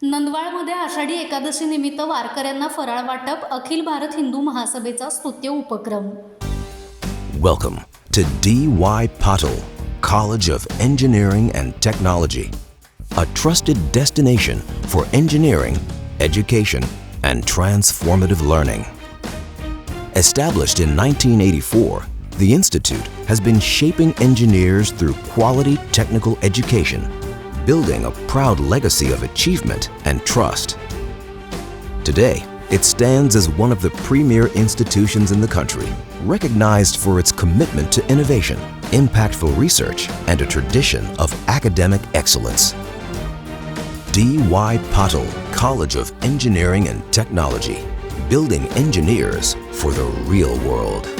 नंदवाळमध्ये आषाढी एकादशी निमित्त वारकऱ्यांना फराळ वाटप अखिल भारत हिंदू महासभेचा स्तुत्य उपक्रम. Welcome to D.Y. Patil College of Engineering and Technology, a trusted destination for engineering, education, and transformative learning. Established in 1984, the Institute has been shaping engineers through quality technical education, building a proud legacy of achievement and trust. Today, it stands as one of the premier institutions in the country, recognized for its commitment to innovation, impactful research, and a tradition of academic excellence. D.Y. Patil College of Engineering and Technology, building engineers for the real world.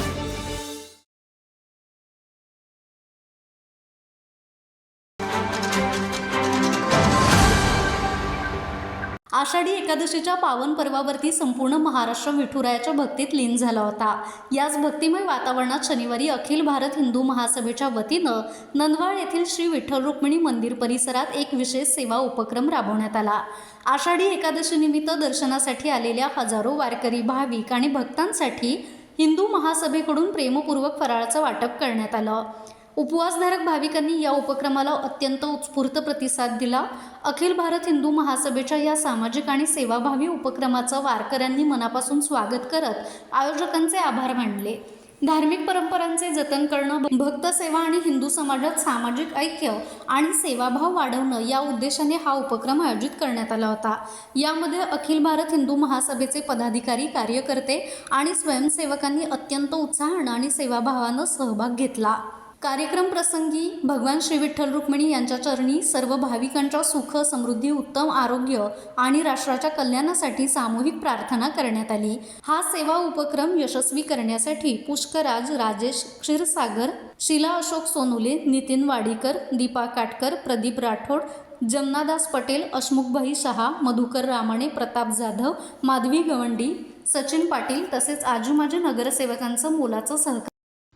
Ashadhi एकादशीच्या पावन पर्वावरती संपूर्ण महाराष्ट्र विठुरायाच्या भक्तीत लीन झाला होता. याच भक्तिमय वातावरणात शनिवारी अखिल भारत हिंदू महासभेच्या वतीनं नंदवाळ येथील श्री विठ्ठल रुक्मिणी मंदिर परिसरात एक विशेष सेवा उपक्रम राबवण्यात आला. आषाढी एकादशीनिमित्त दर्शनासाठी आलेल्या हजारो वारकरी, भाविक आणि भक्तांसाठी हिंदू महासभेकडून प्रेमपूर्वक फराळाचं वाटप करण्यात आलं. उपवासधारक भाविकांनी या उपक्रमाला अत्यंत उत्स्फूर्त प्रतिसाद दिला. अखिल भारत हिंदू महासभेच्या या सामाजिक आणि सेवाभावी उपक्रमाचं वारकऱ्यांनी मनापासून स्वागत करत आयोजकांचे आभार मानले. धार्मिक परंपरांचे जतन करणं, भक्त सेवा आणि हिंदू समाजात सामाजिक ऐक्य आणि सेवाभाव वाढवणं या उद्देशाने हा उपक्रम आयोजित करण्यात आला होता. यामध्ये अखिल भारत हिंदू महासभेचे पदाधिकारी, कार्यकर्ते आणि स्वयंसेवकांनी अत्यंत उत्साहानं आणि सेवाभावानं सहभाग घेतला. कार्यक्रम प्रसंगी भगवान श्री विठ्ठल रुक्मिणी यांच्या चरणी सर्व भाविकांच्या सुख, समृद्धी, उत्तम आरोग्य आणि राष्ट्राच्या कल्याणासाठी सामूहिक प्रार्थना करण्यात आली. हा सेवा उपक्रम यशस्वी करण्यासाठी पुष्कराज, राजेश क्षीरसागर, शीला अशोक सोनुले, नितीन वाडीकर, दीपा काटकर, प्रदीप राठोड, जमनादास पटेल, अशमुखभाई शहा, मधुकर रामाणे, प्रताप जाधव, माधवी गवंडी, सचिन पाटील तसेच आजूमाजी नगरसेवकांचं मोलाचं सहकार्य.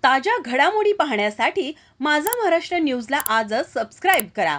ताज्या घडामोडी पाहण्यासाठी माझा महाराष्ट्र न्यूजला आजच सबस्क्राईब करा.